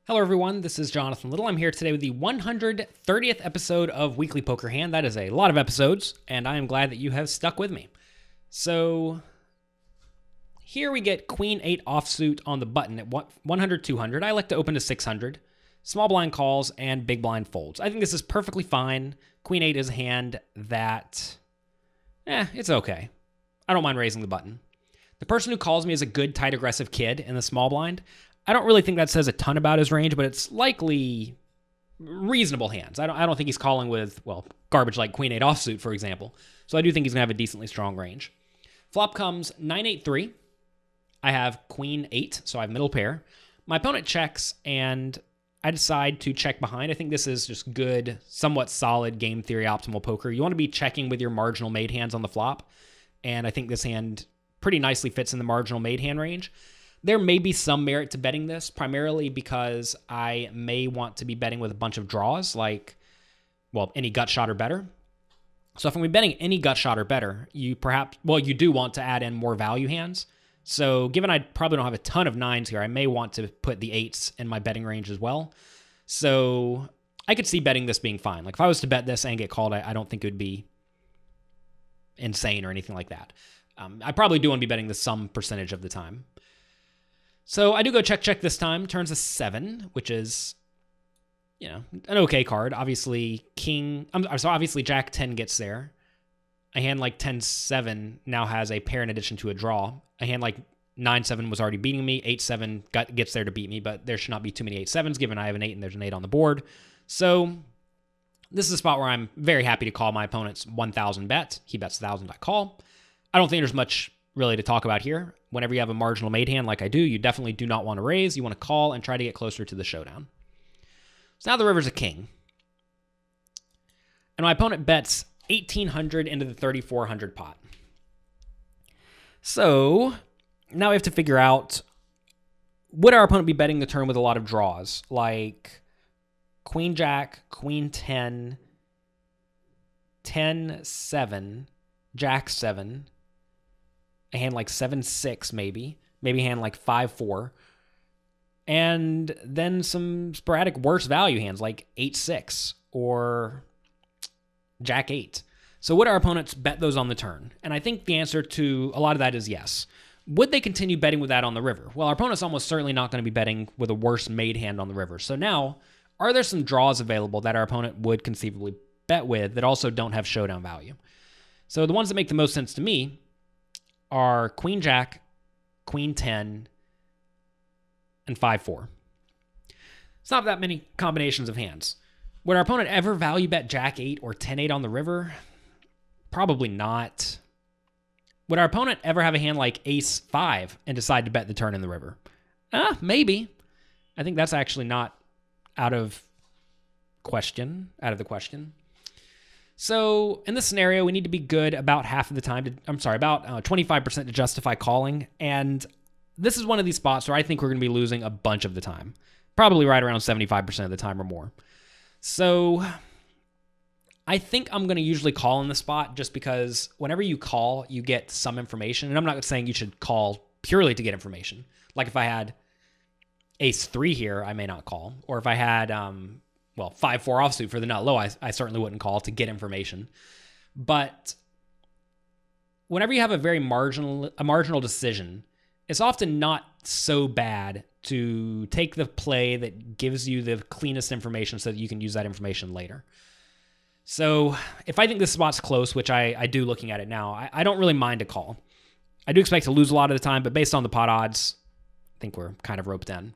Hello everyone, this is Jonathan Little. I'm here today with the 130th episode of Weekly Poker Hand. That is a lot of episodes, and I am glad that you have stuck with me. So, here we get Queen 8 offsuit on the button at 100, 200. I like to open to 600. Small blind calls and big blind folds. I think this is perfectly fine. Queen 8 is a hand that, it's okay. I don't mind raising the button. The person who calls me is a good, tight, aggressive kid in the small blind. I don't really think that says a ton about his range, but it's likely reasonable hands. I don't think he's calling with, garbage like Queen 8 offsuit, for example. So I do think he's going to have a decently strong range. Flop comes 9-8-3. I have Queen 8, so I have middle pair. My opponent checks, and I decide to check behind. I think this is just good, somewhat solid game theory optimal poker. You want to be checking with your marginal made hands on the flop, and I think this hand pretty nicely fits in the marginal made hand range. There may be some merit to betting this, primarily because I may want to be betting with a bunch of draws, like, any gut shot or better. So if I'm betting any gut shot or better, you do want to add in more value hands. So given I probably don't have a ton of nines here, I may want to put the eights in my betting range as well. So I could see betting this being fine. Like if I was to bet this and get called, I don't think it would be insane or anything like that. I probably do want to be betting this some percentage of the time. So I do go check this time. Turns a 7, which is, an okay card. Obviously, obviously Jack 10 gets there. A hand like 10-7 now has a pair in addition to a draw. A hand like 9-7 was already beating me. 8-7 gets there to beat me, but there should not be too many 8-7s given I have an 8 and there's an 8 on the board. So this is a spot where I'm very happy to call my opponent's 1,000 bet. He bets 1,000, I call. I don't think there's much really to talk about here. Whenever you have a marginal made hand like I do, you definitely do not want to raise. You want to call and try to get closer to the showdown. So now the river's a king. And my opponent bets 1,800 into the 3,400 pot. So now we have to figure out, would our opponent be betting the turn with a lot of draws? Like Queen Jack, Queen 10, 10-7, Jack 7, a hand like 7-6 maybe a hand like 5-4, and then some sporadic worse value hands like 8-6 or Jack 8. So would our opponents bet those on the turn? And I think the answer to a lot of that is yes. Would they continue betting with that on the river? Well, our opponent's almost certainly not going to be betting with a worse made hand on the river. So now, are there some draws available that our opponent would conceivably bet with that also don't have showdown value? So the ones that make the most sense to me are Queen Jack, Queen 10, and 5-4. It's not that many combinations of hands. Would our opponent ever value bet Jack 8 or 10-8 on the river? Probably not. Would our opponent ever have a hand like Ace 5 and decide to bet the turn in the river? Maybe. I think that's actually not out of the question. So in this scenario, we need to be good about half of the time about 25% to justify calling. And this is one of these spots where I think we're going to be losing a bunch of the time. Probably right around 75% of the time or more. So I think I'm going to usually call in the spot just because whenever you call, you get some information. And I'm not saying you should call purely to get information. Like if I had Ace 3 here, I may not call. Or if I had 5-4 offsuit for the nut low, I certainly wouldn't call to get information. But whenever you have a marginal decision, it's often not so bad to take the play that gives you the cleanest information so that you can use that information later. So if I think this spot's close, which I do looking at it now, I don't really mind a call. I do expect to lose a lot of the time, but based on the pot odds, I think we're kind of roped in.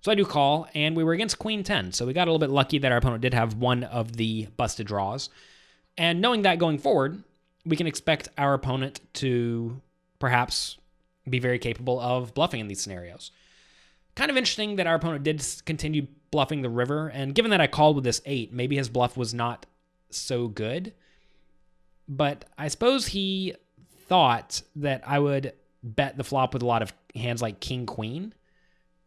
So I do call, and we were against Queen 10, so we got a little bit lucky that our opponent did have one of the busted draws. And knowing that going forward, we can expect our opponent to perhaps be very capable of bluffing in these scenarios. Kind of interesting that our opponent did continue bluffing the river, and given that I called with this 8, maybe his bluff was not so good. But I suppose he thought that I would bet the flop with a lot of hands like King Queen.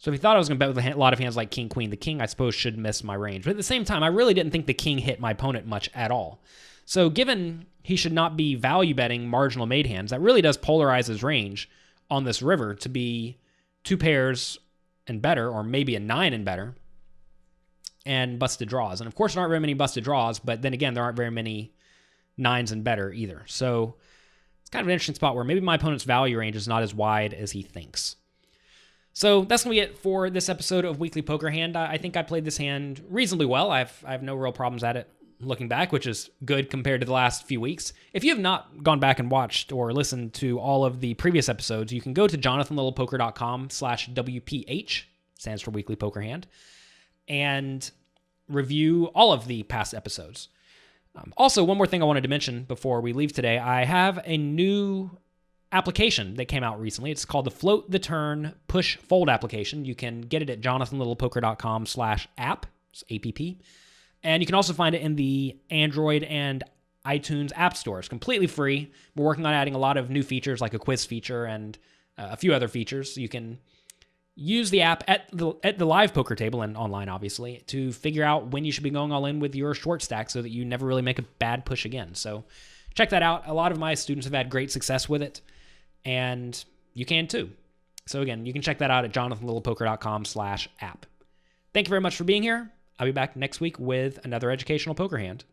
So if he thought I was going to bet with a lot of hands like King Queen, the King, I suppose, should miss my range. But at the same time, I really didn't think the King hit my opponent much at all. So given he should not be value betting marginal made hands, that really does polarize his range on this river to be 2 pairs and better, or maybe a 9 and better. and busted draws. And of course, there aren't very many busted draws, but then again, there aren't very many 9s and better either. So it's kind of an interesting spot where maybe my opponent's value range is not as wide as he thinks. So that's going to be it for this episode of Weekly Poker Hand. I think I played this hand reasonably well. I have no real problems at it looking back, which is good compared to the last few weeks. If you have not gone back and watched or listened to all of the previous episodes, you can go to jonathanlittlepoker.com/WPH, stands for Weekly Poker Hand, and review all of the past episodes. Also, one more thing I wanted to mention before we leave today, I have a new application that came out recently. It's called the Float the Turn Push Fold application. You can get it at jonathanlittlepoker.com/app, it's APP. And you can also find it in the Android and iTunes app stores, completely free. We're working on adding a lot of new features like a quiz feature and a few other features. So you can use the app at the live poker table and online, obviously, to figure out when you should be going all in with your short stack so that you never really make a bad push again. So check that out. A lot of my students have had great success with it, and you can too. So again, you can check that out at jonathanlittlepoker.com/app. Thank you very much for being here. I'll be back next week with another educational poker hand.